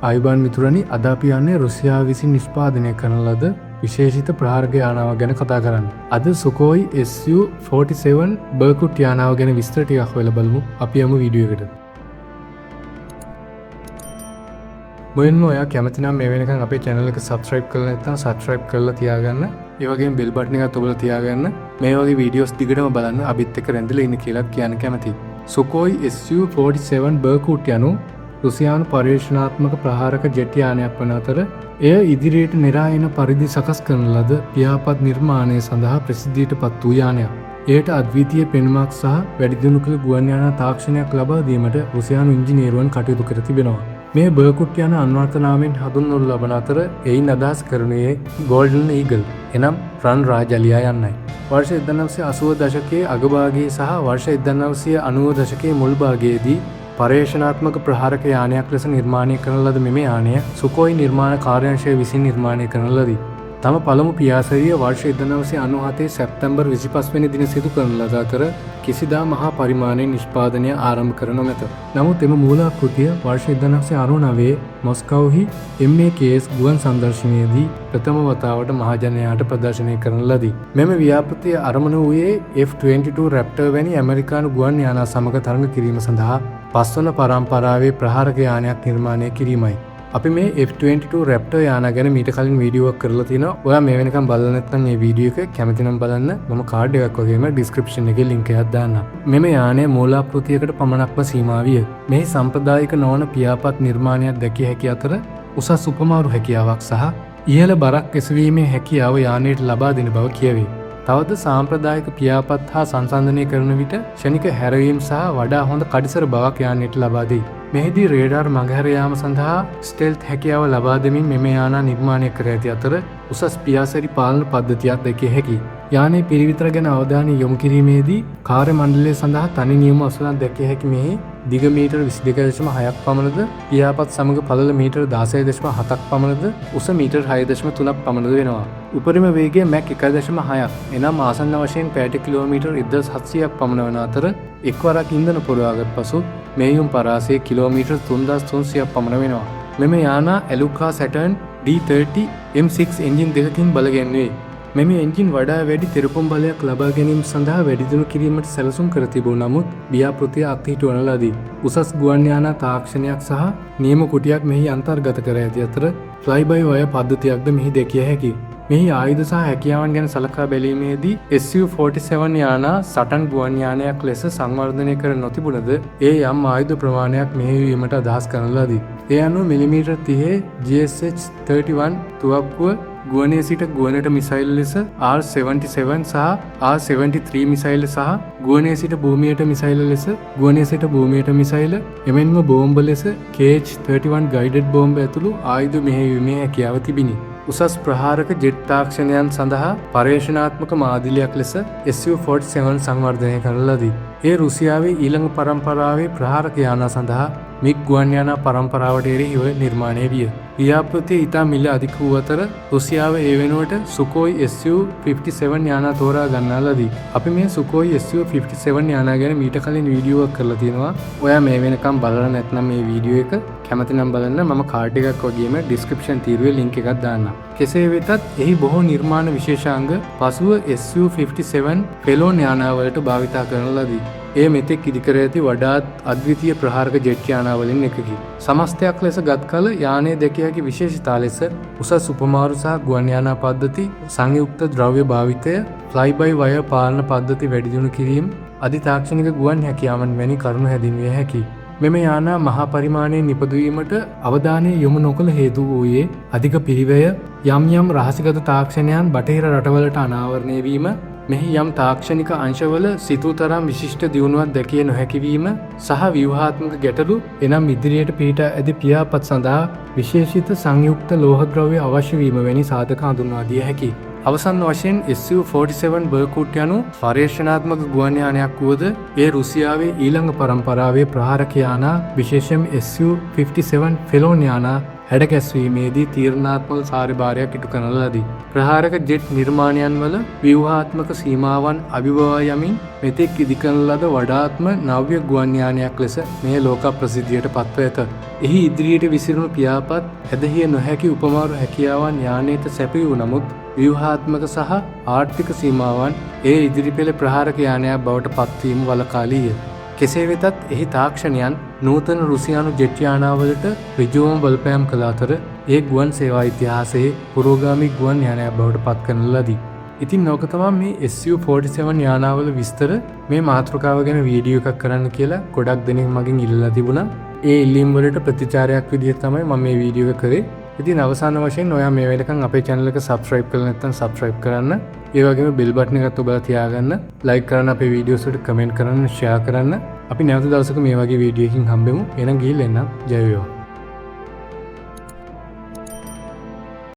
ආයුබෝවන් මිතුරනි, අද අපි යන්නේ රුසියාව විසින් නිෂ්පාදනය කරන ලද විශේෂිත ප්‍රහාරක යානාව ගැන කතා කරන්න. අද සුකෝයි Su-47 බර්කුට් යානාව ගැන විස්තර ටිකක් හොයලා බලමු. අපි යමු වීඩියෝ එකට. මොකද ඔයා කැමති නම් මේ වෙනකන් අපේ channel එක subscribe කරලා නැත්නම් subscribe කරලා තියාගන්න. ඒ වගේම bell button එකත් ඔබලා තියාගන්න. මේ වගේ වීඩියෝස් දිගටම බලන්න අපිත් එක්ක රැඳිලා ඉන්න කියලා කියන්න කැමතියි. සුකෝයි Su-47 බර්කුට් යනු රුසියානු පර්යේෂණාත්මක ප්‍රහාරක ජෙට් යානයක් වන අතර එය ඉදිරියට නෙරා එන පරිදි සකස් කරන ලද පියාපත් නිර්මාණය සඳහා ප්‍රසිද්ධියට පත් වූ යානයක්. එයට අද්විතීය පෙනුමක් සහ වැඩිදියුණු කළ ගුවන් යානා තාක්ෂණයක් ලබා දීමට රුසියානු ඉංජිනේරුවන් කටයුතු කර තිබෙනවා. මේ බර්කුට් යන අන්වර්ථ නාමයෙන් හඳුන්වනු ලබන අතර එයින් අදහස් කරනුයේ ගෝල්ඩන් ඊගල් එනම් රන් රාජලියා යන්නයි. වර්ෂ 1980 දශකයේ අගභාගයේ සහ වර්ෂ 1990 දශකයේ මුල් භාගයේදී පර්යේෂණාත්මක ප්‍රහාරක යානයක් ලෙස නිර්මාණය කරන ලද මෙම යානය සුකෝයි නිර්මාණ කාර්යාංශය විසින් නිර්මාණය කරන ලදී. තම පළමු පියාසරිය වර්ෂ 1997 සැප්තැම්බර් 25 වෙනි දින සිදු කරන ලද අතර කිසිදා මහා පරිමාණයෙන් නිෂ්පාදනය ආරම්භ කර නොමැත. නමුත් එම මූලාකෘතිය වර්ෂ 1999 මොස්කව්හි MAKS ගුවන් සංදර්ශනයේදී ප්‍රථම වතාවට මහජනයාට ප්‍රදර්ශනය කරන ලදී. මෙම ව්‍යාපෘතිය අරමුණ වූයේ F-22 රැප්ටර් වැනි ඇමරිකානු ගුවන් යානා සමග තරඟ කිරීම සඳහා පස්වන පරම්පරාවේ ප්‍රහාරක යානයක් නිර්මාණය කිරීමයි. අපි මේ F-22 රැප්ටර් යානා ගැන මීට කලින් වීඩියෝවක් කරලා තිනවා. ඔයා මේ වෙනකම් බලලා නැත්නම් මේ වීඩියෝ එක කැමති නම් බලන්න. මම කාඩ් එකක් වගේම ඩිස්ක්‍රිප්ෂන් එකේ ලින්ක් එකක් දාන්නම්. මෙම යානය මූලාකෘතියකට පමණක්ම සීමා විය. මේ සම්ප්‍රදායික නොවන පියාපත් නිර්මාණයක් දැකිය හැකි අතර උසස් උපමාරු හැකියාවක් සහ ඉහළ බරක් එසවීමේ හැකියාව යානයට ලබා දෙන බව කියවේ. තවද සාම්ප්‍රදායික පියාපත් හා සංසන්දනය කරන විට ක්ෂණික හැරවීම් සහ වඩා හොඳ කඩිසර බවක් යානයට ලබා දෙයි. මෙහිදී රේඩාර් මඟහැර යාම සඳහා ස්ටෙල්ත් හැකියාව ලබා දෙමින් මෙම යානා නිර්මාණය කර ඇති අතර උසස් පියාසරි පාලන පද්ධතියක් දැකිය හැකියි. යානයේ පිරිවිතර ගැන අවධානය යොමු කිරීමේදී කාර්ය මණ්ඩලය සඳහා තනි නියම අසලක් දැකිය හැකි මෙහි දිග මීටර් 22.6ක් පමණද, පියාපත් සමග පළල මීටර් 16.7ක් පමණද, උස මීටර් 6.3ක් පමණද වෙනවා. උපරිම වේගය මැක් 1.6ක් එනම් ආසන්න වශයෙන් පැයට කිලෝමීටර් 1700ක් පමණ වන අතර එක්වරක් ඉන්ධන පුරවාගත් පසු මෙහියුම් පරාසය කිලෝමීටර් 3300ක් පමණ වෙනවා. මෙම යානා ඇලුකා සැටර්න් D30 M6 එන්ජින් දෙකකින් බලගැන්වේ. මෙම එන්ජින් වඩා වැඩි තෙරපුම් බලයක් ලබා ගැනීම සඳහා වැඩිදියුණු කිරීමට සැලසුම් කර තිබුණු නමුත් ව්‍යාපෘතිය අත්හිටුවන ලදී. උසස් ගුවන් යානා තාක්ෂණයක් සහ නියම කුටියක් මෙහි අන්තර්ගත කර ඇති අතර ෆ්ලයි බයි වයර් පද්ධතියක්ද මෙහි දැකිය හැකියි. මෙහි ආයුධ සහ හැකියාවන් ගැන සලකා බැලීමේදී Su-47 යානා සටන් ගුවන් යානයක් ලෙස සංවර්ධනය කර නොතිබුණද ඒ යම් ආයුධ ප්‍රමාණයක් මෙහෙයවීමට අදහස් කරන ලදී. ඒ අනුව මිලිමීටර් 30 GSH-31 තුවක්කුව ගුවනේ සිට ගුවනට මිසයිල් ලෙස R-77 සහ R-73 මිසයිල් සහ ගුවනේ සිට භූමියට මිසයිල් ලෙස ගුවනේ සිට භූමියට මිසයිල් එමෙන්ම බෝම්බ ලෙස KH-31 ගයිඩඩ් බෝම්බ ඇතුළු ආයුධ මෙහෙයවීමේ හැකියාව තිබිණි. උසස් ප්‍රහාරක ජෙට් තාක්ෂණයන් සඳහා පර්යේෂණාත්මක මාදිලියක් ලෙස Su-47 සංවර්ධනය කරන ලදී. ඒ රුසියාවේ ඊළඟ පරම්පරාවේ ප්‍රහාරක යානා සඳහා මිග් ගුවන් යානා පරම්පරාවට එරෙහිව නිර්මාණය විය. ව්‍යාපෘතිය ඉතා මිල අධික වූ අතර රුසියාව ඒ වෙනුවට සුකෝයි Su-57 යානා තෝරා ගන්නා ලදී. අපි මේ සුකෝයි Su-57 යානා ගැන මීට කලින් වීඩියෝවක් කරලා තියෙනවා. ඔයා මේ වෙනකම් බලලා නැත්නම් මේ වීඩියෝ එක කැමති නම් බලන්න. මම කාඩ් එකක් වගේම ඩිස්ක්‍රිප්ෂන් තීරුවේ ලින්ක් එකක් දාන්නම්. කෙසේ වෙතත් එහි බොහෝ නිර්මාණ විශේෂාංග පසුව Su-57 ෆෙලෝන් යානාවලට භාවිතා කරන ලදී. එය මෙතෙක් ඉදිකර ඇති වඩාත් අද්විතීය ප්‍රහාරක ජෙට් යානාවලින් එකකි. සමස්තයක් ලෙස ගත් කල යානයේ දැකිය හැකි විශේෂතා ලෙස උසස් උපමාරු සහ ගුවන් යානා පද්ධති, සංයුක්ත ද්‍රව්‍ය භාවිතය, ෆ්ලයි බයි වයර් පාලන පද්ධති වැඩිදියුණු කිරීම, අධිතාක්ෂණික ගුවන් හැකියාවන් වැනි කරුණු හැඳින්විය හැකියි. මෙම යානා මහා පරිමාණයෙන් නිපදවීමට අවධානය යොමු නොකළ හේතු වූයේ අධික පිරිවැය, යම් යම් රහසිගත තාක්ෂණයන් බටහිර රටවලට අනාවරණය වීම, මෙහි යම් තාක්ෂණික අංශවල සිතූ තරම් විශිෂ්ට දියුණුවක් දැකිය නොහැකිවීම සහ ව්‍යුහාත්මක ගැටලු එනම් ඉදිරියට පිහිටා ඇති පියාපත් සඳහා විශේෂිත සංයුක්ත ලෝහද්‍රව්‍ය අවශ්‍ය වීම වැනි සාධක හඳුන්වා දිය හැකියි. අවසන් වශයෙන් Su-47 බර්කුට් යනු පර්යේෂණාත්මක ගුවන් යානයක් වුවද ඒ රුසියාවේ ඊළඟ පරම්පරාවේ ප්‍රහාරක යානා විශේෂයෙන් Su-57 ෆෙලෝන් යානා හැඩ ගැස්වීමේදී තීරණාත්මක කාර්යභාරයක් ඉටු කරන ලදී. ප්‍රහාරක ජෙට් නිර්මාණයන් වල ව්‍යුහාත්මක සීමාවන් අභිබවා යමින් මෙතෙක් ඉදිකරන ලද වඩාත්ම නව්‍ය ගුවන් යානයක් ලෙස මෙය ලෝක ප්‍රසිද්ධියට පත්ව ඇත. එහි ඉදිරියට විසිරුණු පියාපත් ඇදහිය නොහැකි උපමාරු හැකියාවන් යානයට සැපයූ නමුත් ව්‍යුහාත්මක සහ ආර්ථික සීමාවන් ඒ ඉදිරිපෙළ ප්‍රහාරක යානයක් බවට පත්වීම වලකාලීය. කෙසේ වෙතත් එහි තාක්ෂණයන් නූතන රුසියානු ජෙට් යානාවලට ඍජුවම බලපෑම් කළ අතර ඒ ගුවන් සේවා ඉතිහාසයේ පුරෝගාමී ගුවන් යානයක් බවට පත් කරන ලදී. ඉතින් ඕක තමයි මේ Su-47 යානාවල විස්තර. මේ මාතෘකාව ගැන වීඩියෝ එකක් කරන්න කියලා ගොඩක් දෙනෙක් මගෙන් ඉල්ලලා තිබුණා. ඒ ඉල්ලීම් වලට ප්‍රතිචාරයක් විදිහට තමයි මම මේ වීඩියෝ එක කරේ. ඉතින් අවසාන වශයෙන් ඔයා මේ වෙලකන් අපේ channel එක subscribe කරලා නැත්නම් subscribe කරන්න. ඒ වගේම bell button එකත් ඔබලා තියාගන්න. like කරන්න, අපේ videos වලට comment කරන්න, share කරන්න. අපි නැවත දවසක මේ වගේ වීඩියෝ එකකින් හම්බෙමු. එහෙනම් ගිහින් එන්න. ජය වේවා.